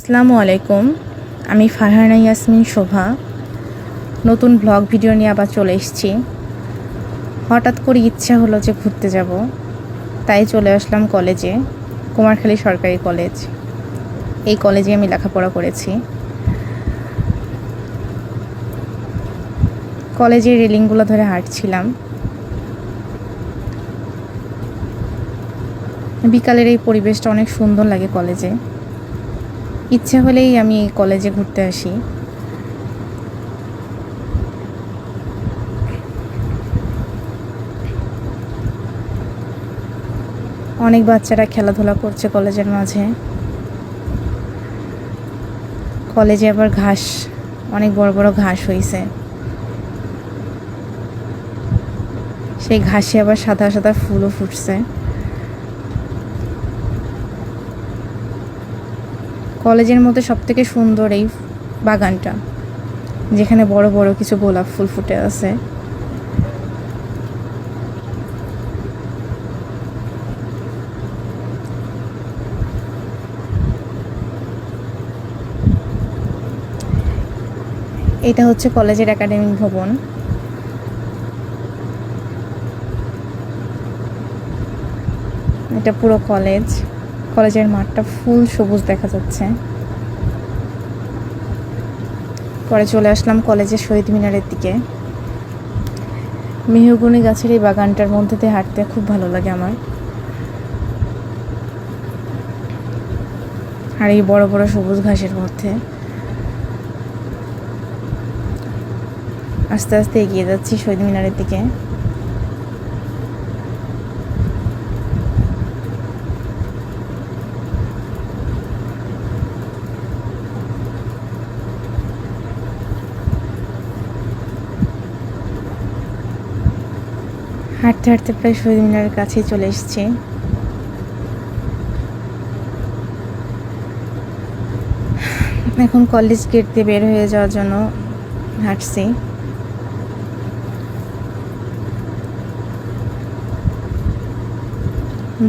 আসসালামু আলাইকুম। আমি ফারহানা ইয়াসমিন শোভা নতুন ব্লগ ভিডিও নিয়ে আবার চলে এসেছি। হঠাৎ করে ইচ্ছা হলো যে ঘুরতে যাব, তাই চলে আসলাম কলেজে, কুমারখালী সরকারি কলেজ। এই কলেজে আমি লেখাপড়া করেছি। কলেজের রেলিংগুলো ধরে হাঁটছিলাম। বিকালের এই পরিবেশটা অনেক সুন্দর লাগে কলেজে। ইচ্ছা হলেই আমি এই কলেজে ঘুরতে আসি। অনেক বাচ্চারা খেলাধুলা করছে কলেজের মাঝে। কলেজে আবার ঘাস, অনেক বড় বড় ঘাস হয়েছে। সেই ঘাসে আবার সাদা সাদা ফুলও ফুটছে। কলেজের মধ্যে সবথেকে সুন্দর এই বাগানটা, যেখানে বড় বড় কিছু গোলাপ ফুল ফুটে আছে। এটা হচ্ছে কলেজের একাডেমিক ভবন। এটা পুরো কলেজ। কলেজের মাঠটা ফুল সবুজ দেখা যাচ্ছে। পরে চলে আসলাম কলেজের শহীদ মিনারের দিকে। মেহগনি গাছের এই বাগানটার মধ্যে দিয়ে হাঁটতে খুব ভালো লাগে আমার। আর এই বড় বড় সবুজ ঘাসের মধ্যে আস্তে আস্তে এগিয়ে যাচ্ছি শহীদ মিনারের দিকে। হাঁটতে হাঁটতে প্রায় শহীদ মিনারের কাছেই চলে এসেছি। এখন কলেজ গেট দিয়ে বের হয়ে যাওয়ার জন্য হাঁটছি।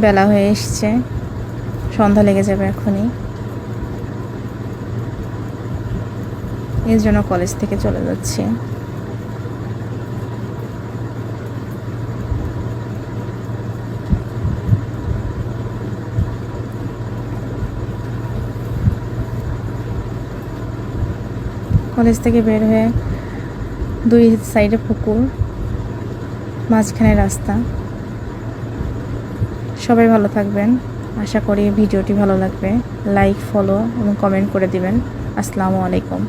বেলা হয়ে এসছে, সন্ধ্যা লেগে যাবে এখনই। এর জন্য কলেজ থেকে চলে যাচ্ছি। কলেজ থেকে বের হয়ে দুই সাইডে পুকুর, মাঝখানে রাস্তা। সবাই ভালো থাকবেন, আশা করি ভিডিওটি ভালো লাগবে। লাইক, ফলো এবং কমেন্ট করে দিবেন। আসসালামু আলাইকুম।